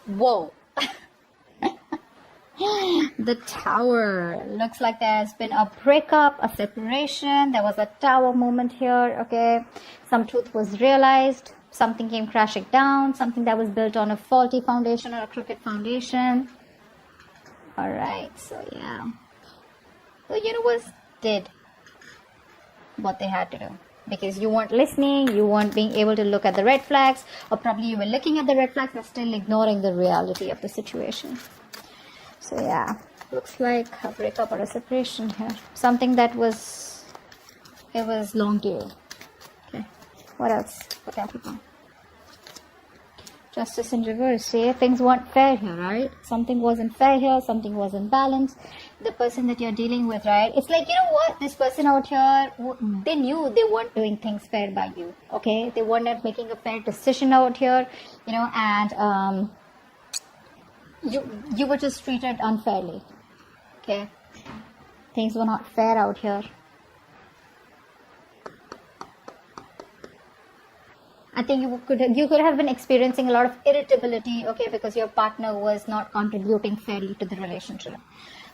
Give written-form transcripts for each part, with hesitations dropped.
Whoa. The Tower. Looks like there's been a breakup, a separation. There was a tower moment here, okay? Some truth was realized. Something came crashing down. Something that was built on a faulty foundation or a crooked foundation. Alright, so yeah. The universe did what they had to do. Because you weren't listening, you weren't being able to look at the red flags, or probably you were looking at the red flags but still ignoring the reality of the situation. So yeah, looks like a breakup or a separation here. Something that was long due. Okay, what else for Capricorn? Justice in reverse. See, things weren't fair here, right? Something wasn't fair here, something wasn't balanced. The person that you're dealing with, right? It's like, you know what? This person out here, they knew they weren't doing things fair by you, okay? They were not making a fair decision out here, you know, and you were just treated unfairly, okay? Things were not fair out here. I think you could have been experiencing a lot of irritability, okay, because your partner was not contributing fairly to the relationship.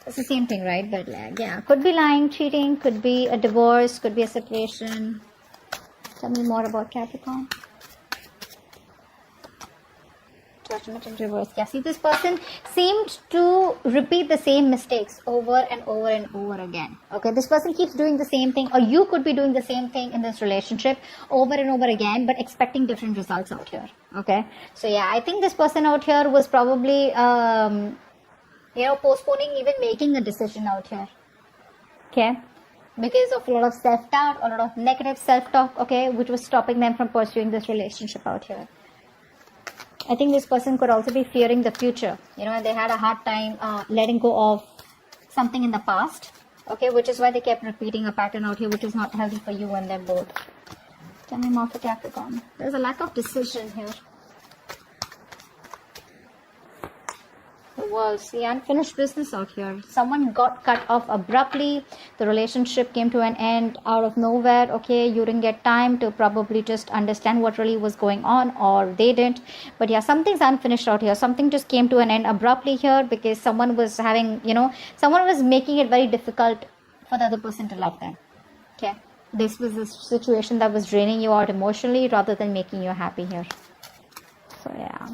It's the same thing, right? But yeah, could be lying, cheating, could be a divorce, could be a separation. Tell me more about Capricorn. Judgment in reverse. Yeah, see, this person seemed to repeat the same mistakes over and over and over again. Okay, this person keeps doing the same thing, or you could be doing the same thing in this relationship over and over again, but expecting different results out here. Okay, so yeah, I think this person out here was probably, postponing even making a decision out here. Okay, because of a lot of self-doubt, a lot of negative self-talk, okay, which was stopping them from pursuing this relationship out here. I think this person could also be fearing the future. You know, they had a hard time letting go of something in the past. Okay, which is why they kept repeating a pattern out here, which is not healthy for you and them both. Tell me more for Capricorn. There's a lack of decision here. The World. The unfinished business out here. Someone got cut off abruptly. The relationship came to an end out of nowhere. Okay, you didn't get time to probably just understand what really was going on, or they didn't. But yeah, something's unfinished out here. Something just came to an end abruptly here because someone was having, someone was making it very difficult for the other person to love them. Okay, this was a situation that was draining you out emotionally rather than making you happy here. So yeah.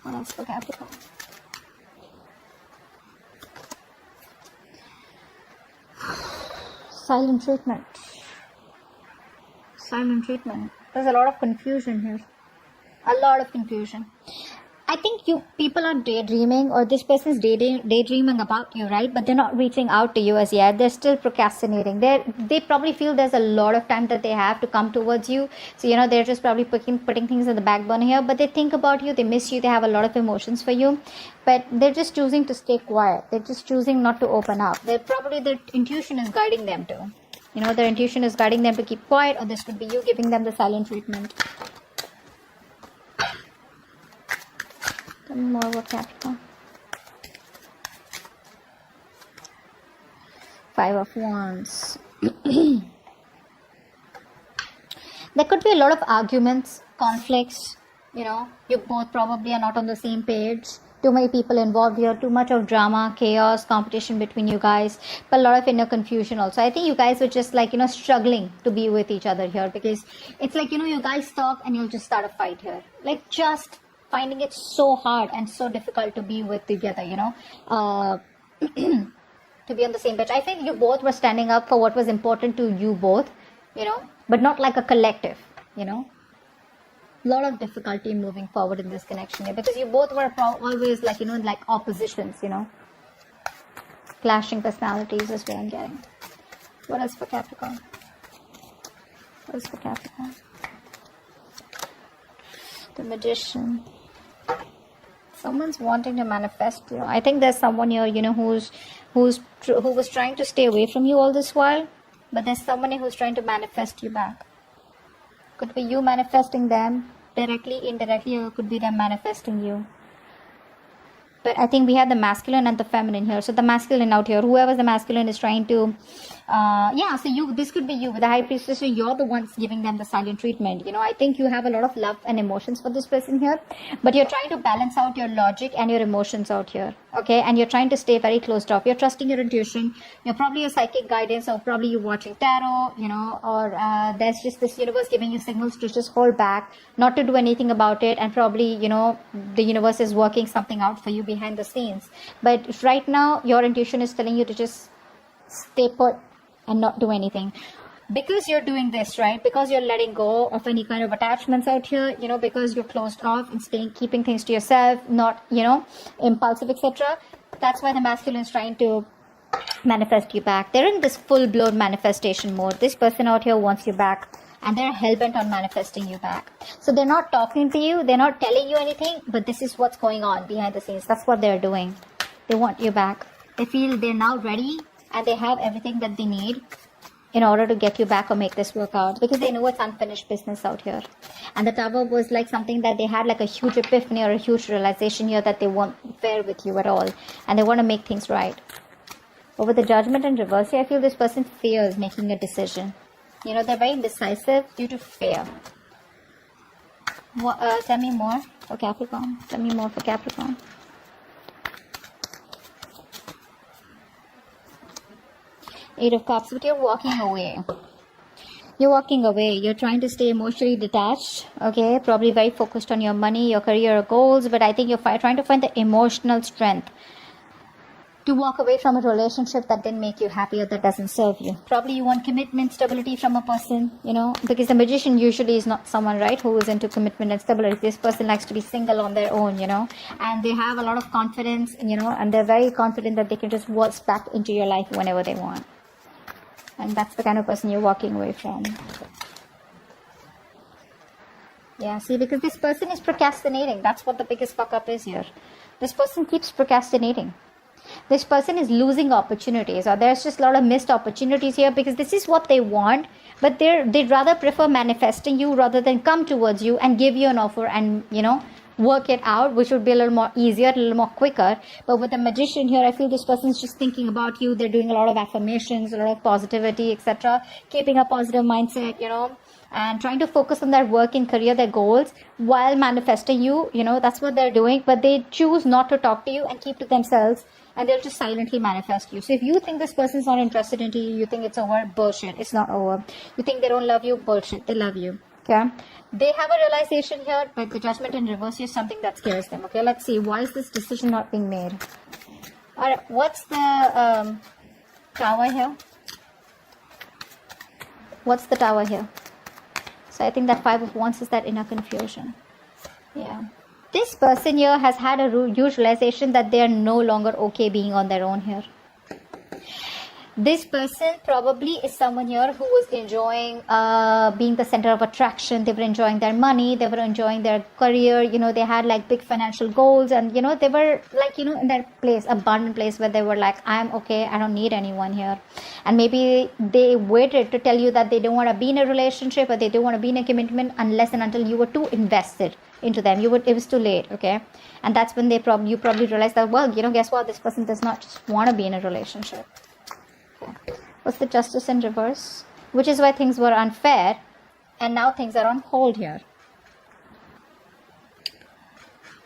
What else for Capricorn? Silent treatment. Silent treatment. There's a lot of confusion here. A lot of confusion. I think people are daydreaming, or this person is daydreaming about you, right? But they're not reaching out to you as yet. They're still procrastinating. They probably feel there's a lot of time that they have to come towards you. So, they're just probably putting things in the back burner here. But they think about you. They miss you. They have a lot of emotions for you. But they're just choosing to stay quiet. They're just choosing not to open up. Their intuition is guiding them to. Their intuition is guiding them to keep quiet. Or this could be you giving them the silent treatment. More about Capricorn. 5 of Wands. There could be a lot of arguments, conflicts. You both probably are not on the same page. Too many people involved here, too much of drama, chaos, competition between you guys, but a lot of inner confusion also. I think you guys were just struggling to be with each other here, because it's like, you guys talk and you'll just start a fight here. Just finding it so hard and so difficult to be with together, to be on the same page. I think you both were standing up for what was important to you both, but not like a collective, A lot of difficulty moving forward in this connection here, because you both were always like oppositions, clashing personalities is what I'm getting. What else for Capricorn? What else for Capricorn? The Magician. Someone's wanting to manifest you. I think there's someone here, who was trying to stay away from you all this while, but there's someone who's trying to manifest you back. Could be you manifesting them directly, indirectly, or could be them manifesting you. But I think we have the masculine and the feminine here. So the masculine out here, whoever's the masculine is trying to, so this could be you with the high priestess. So you're the ones giving them the silent treatment. You know, I think you have a lot of love and emotions for this person here, but you're trying to balance out your logic and your emotions out here. Okay. And you're trying to stay very closed off. You're trusting your intuition. You're probably a psychic guidance, or probably you're watching tarot, you know, or there's just this universe giving you signals to just hold back, not to do anything about it. And probably, you know, the universe is working something out for you behind the scenes. But right now, your intuition is telling you to just stay put and not do anything. Because you're doing this, right? Because you're letting go of any kind of attachments out here, you know, because you're closed off and keeping things to yourself, not, you know, impulsive, etc. That's why the masculine is trying to manifest you back. They're in this full-blown manifestation mode. This person out here wants you back, and they're hell-bent on manifesting you back. So they're not talking to you, they're not telling you anything, but this is what's going on behind the scenes. That's what they're doing. They want you back. They feel they're now ready, and they have everything that they need in order to get you back or make this work out, because they know it's unfinished business out here. And the Tower was like something that they had like a huge epiphany or a huge realization here that they won't fare with you at all, and they want to make things right. But with the Judgment in reverse here, I feel this person fears making a decision. You know, they're very indecisive due to fear. Tell me more for Capricorn. Tell me more for Capricorn. Eight of Cups, but you're walking away. You're walking away. You're trying to stay emotionally detached. Okay, probably very focused on your money, your career goals, but I think you're trying to find the emotional strength to walk away from a relationship that didn't make you happy or that doesn't serve you. Probably you want commitment, stability from a person, you know, because the Magician usually is not someone, right, who is into commitment and stability. This person likes to be single on their own, you know, and they have a lot of confidence, you know, and they're very confident that they can just waltz back into your life whenever they want. And that's the kind of person you're walking away from. Yeah, see, because this person is procrastinating. That's what the biggest fuck up is here. This person keeps procrastinating. This person is losing opportunities, or there's just a lot of missed opportunities here, because this is what they want, but they'd rather prefer manifesting you rather than come towards you and give you an offer and, you know, work it out, which would be a little more easier, a little more quicker. But with the Magician here, I feel this person's just thinking about you. They're doing a lot of affirmations, a lot of positivity, etc., keeping a positive mindset, you know, and trying to focus on their work and career, their goals, while manifesting you. You know, that's what they're doing, but they choose not to talk to you and keep to themselves, and they'll just silently manifest you. So if you think this person's not interested in you, you think it's over, bullshit. It's not over. You think they don't love you, bullshit. They love you. Okay, they have a realization here, but the Judgment in reverse is something that scares them. Okay, let's see, why is this decision not being made? All right, what's the Tower here? What's the Tower here? So I think that Five of Wands is that inner confusion. Yeah, this person here has had a huge realization that they are no longer okay being on their own here. This person probably is someone here who was enjoying being the center of attraction. They were enjoying their money. They were enjoying their career. You know, they had like big financial goals, and, you know, they were like, you know, in that place, abundant place where they were like, I'm okay. I don't need anyone here. And maybe they waited to tell you that they don't want to be in a relationship, or they don't want to be in a commitment unless and until you were too invested into them. It was too late. Okay. And that's when you probably realized that, well, you know, guess what? This person does not just want to be in a relationship. What's the Justice in reverse? Which is why things were unfair, and now things are on hold here.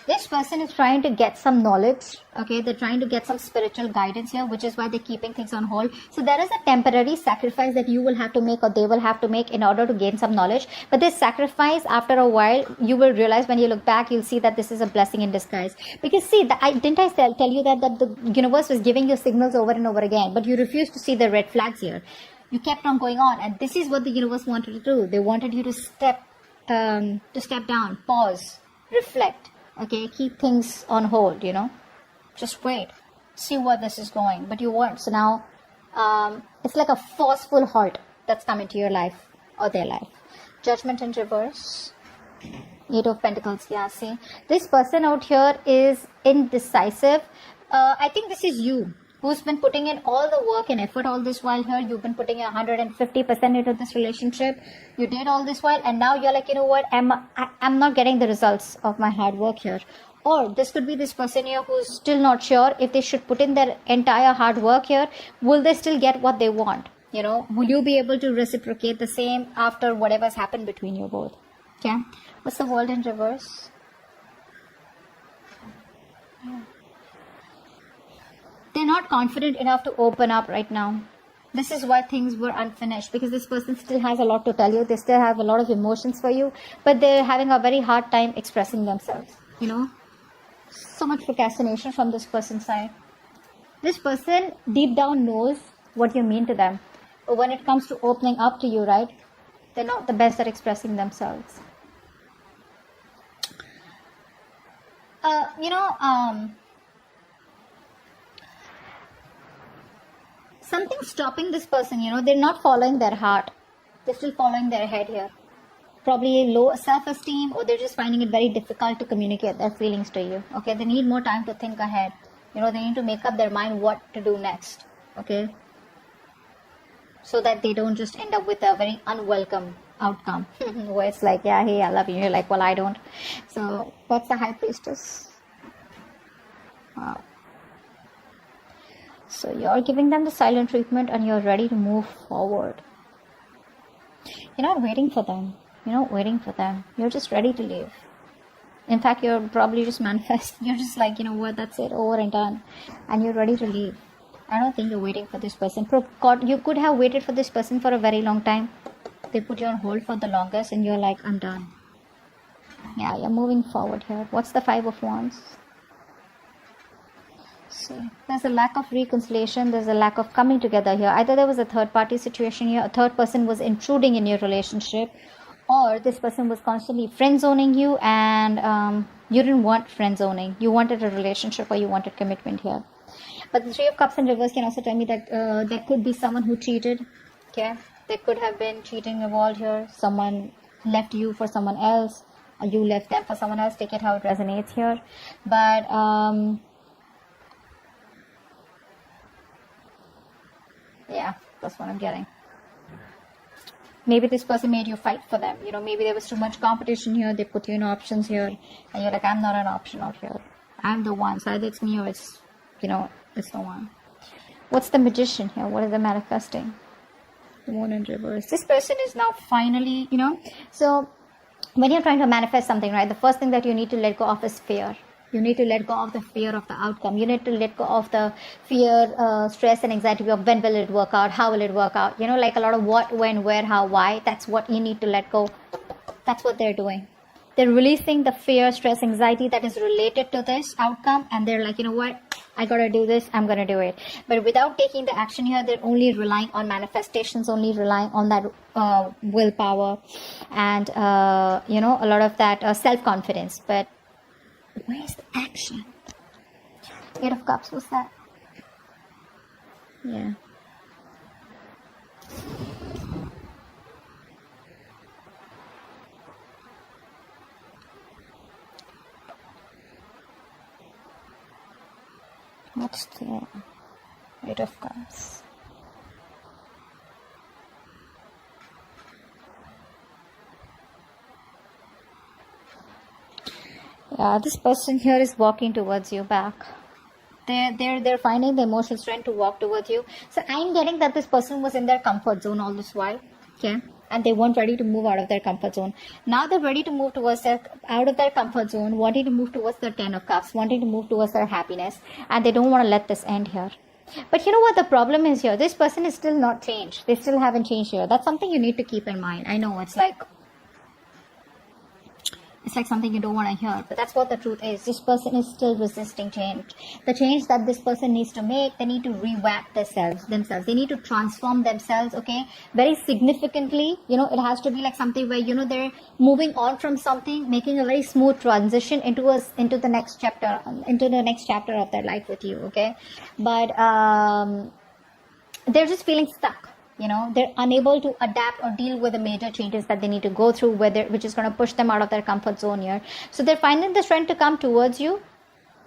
This person is trying to get some knowledge. Okay, they're trying to get some spiritual guidance here, which is why they're keeping things on hold. So there is a temporary sacrifice that you will have to make, or they will have to make, in order to gain some knowledge. But this sacrifice, after a while, you will realize, when you look back, you'll see that this is a blessing in disguise. Because see, didn't I tell you that the universe was giving you signals over and over again, but you refused to see the red flags here. You kept on going on, and this is what the universe wanted to do. They wanted you to step down, pause, reflect. Okay, keep things on hold, you know. Just wait. See where this is going. But you weren't. So now, it's like a forceful halt that's come into your life, or their life. Judgment in reverse. Eight of Pentacles. Yeah, see. This person out here is indecisive. I think this is you, who's been putting in all the work and effort all this while here. You've been putting 150% into this relationship. You did all this while, and now you're like, you know what, I'm not getting the results of my hard work here. Or this could be this person here who's still not sure if they should put in their entire hard work here. Will they still get what they want? You know, will you be able to reciprocate the same after whatever's happened between you both? Okay. What's the world in reverse? Yeah. They're not confident enough to open up right now. This is why things were unfinished, because this person still has a lot to tell you. They still have a lot of emotions for you, but they're having a very hard time expressing themselves. You know, so much procrastination from this person's side. This person deep down knows what you mean to them, but when it comes to opening up to you, right, they're not the best at expressing themselves. Something's stopping this person, you know, they're not following their heart. They're still following their head here. Probably low self-esteem, or they're just finding it very difficult to communicate their feelings to you. Okay, they need more time to think ahead. You know, they need to make up their mind what to do next. Okay, so that they don't just end up with a very unwelcome outcome where it's like, yeah, hey, I love you. You're like, well, I don't. So what's the High Priestess? Wow. So you're giving them the silent treatment and you're ready to move forward. You're not waiting for them. You're not waiting for them. You're just ready to leave. In fact, you're probably just manifesting. You're just like, you know what, that's it, over and done. And you're ready to leave. I don't think you're waiting for this person. God, you could have waited for this person for a very long time. They put you on hold for the longest and you're like, I'm done. Yeah, you're moving forward here. What's the Five of Wands? So there's a lack of reconciliation. There's a lack of coming together here. Either there was a third party situation here. A third person was intruding in your relationship. Or this person was constantly friend zoning you, and you didn't want friend zoning. You wanted a relationship, or you wanted commitment here. But the Three of Cups in reverse can also tell me that there could be someone who cheated. Okay, there could have been cheating involved here. Someone left you for someone else, or you left them for someone else. Take it how it resonates here. But yeah, that's what I'm getting. Maybe this person made you fight for them. You know, maybe there was too much competition here. They put you in options here. And you're like, I'm not an option out here. I'm the one. So either it's me or it's, you know, it's the one. What's the Magician here? What is the manifesting? The Moon in reverse. This person is now finally, you know. So when you're trying to manifest something, right, the first thing that you need to let go of is fear. You need to let go of the fear of the outcome. You need to let go of the fear, stress and anxiety of when will it work out, how will it work out. You know, like a lot of what, when, where, how, why. That's what you need to let go. That's what they're doing. They're releasing the fear, stress, anxiety that is related to this outcome. And they're like, you know what, I got to do this. I'm going to do it. But without taking the action here, they're only relying on manifestations, only relying on that willpower and, you know, a lot of that self-confidence. But where's the action? Eight of Cups, what's that? Yeah. What's the Eight of Cups? This person here is walking towards you back. They're finding the emotional strength to walk towards you. So I'm getting that this person was in their comfort zone all this while. Okay. And they weren't ready to move out of their comfort zone. Now they're ready to move towards out of their comfort zone, wanting to move towards their Ten of Cups, wanting to move towards their happiness. And they don't want to let this end here. But you know what the problem is here? This person is still not changed. They still haven't changed here. That's something you need to keep in mind. I know it's like something you don't want to hear, but that's what the truth is. This person is still resisting change. The change that this person needs to make, they need to revamp themselves. They need to transform themselves, okay, very significantly. You know, it has to be like something where, you know, they're moving on from something, making a very smooth transition into the next chapter of their life with you, okay. But they're just feeling stuck. You know, they're unable to adapt or deal with the major changes that they need to go through, which is going to push them out of their comfort zone here. So they're finding the strength to come towards you,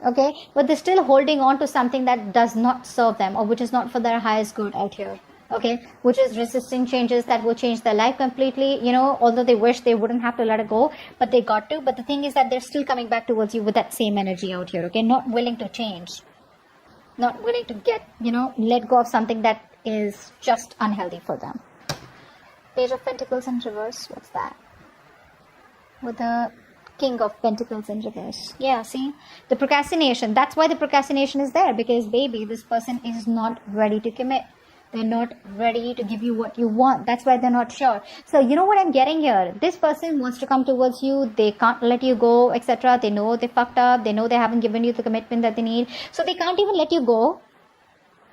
okay? But they're still holding on to something that does not serve them or which is not for their highest good out here, okay, which is resisting changes that will change their life completely, you know, although they wish they wouldn't have to let it go, but they got to. But the thing is that they're still coming back towards you with that same energy out here, okay, not willing to change, not willing to get, you know, let go of something that is just unhealthy for them. Page of Pentacles in reverse. What's that? With the King of Pentacles in reverse. Yeah, see? The procrastination. That's why the procrastination is there. Because, baby, this person is not ready to commit. They're not ready to give you what you want. That's why they're not sure. So, you know what I'm getting here? This person wants to come towards you. They can't let you go, etc. They know they fucked up. They know they haven't given you the commitment that they need. So, they can't even let you go.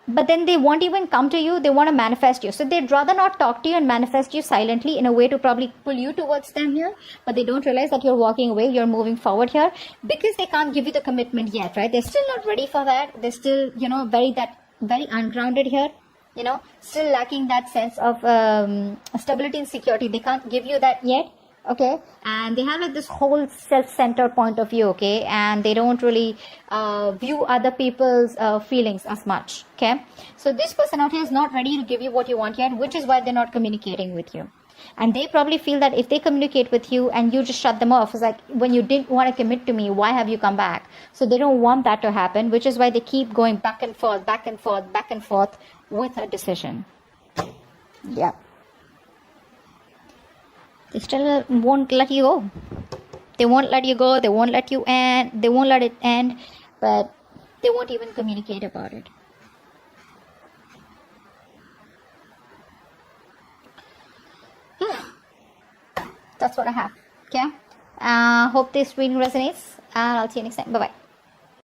But then they won't even come to you. They want to manifest you. So they'd rather not talk to you and manifest you silently in a way to probably pull you towards them here. But they don't realize that you're walking away. You're moving forward here because they can't give you the commitment yet, right? They're still not ready for that. They're still, you know, very ungrounded here. You know, still lacking that sense of stability and security. They can't give you that yet. Okay, and they have like this whole self-centered point of view, okay, and they don't really view other people's feelings as much, okay. So this person out here is not ready to give you what you want yet, which is why they're not communicating with you. And they probably feel that if they communicate with you and you just shut them off, it's like, when you didn't want to commit to me, why have you come back? So they don't want that to happen, which is why they keep going back and forth, back and forth, back and forth with a decision. Yeah. They still won't let you go. They won't let you go. They won't let you end. They won't let it end. But they won't even communicate about it. Yeah. That's what I have. Okay. Hope this reading resonates. And I'll see you next time. Bye-bye.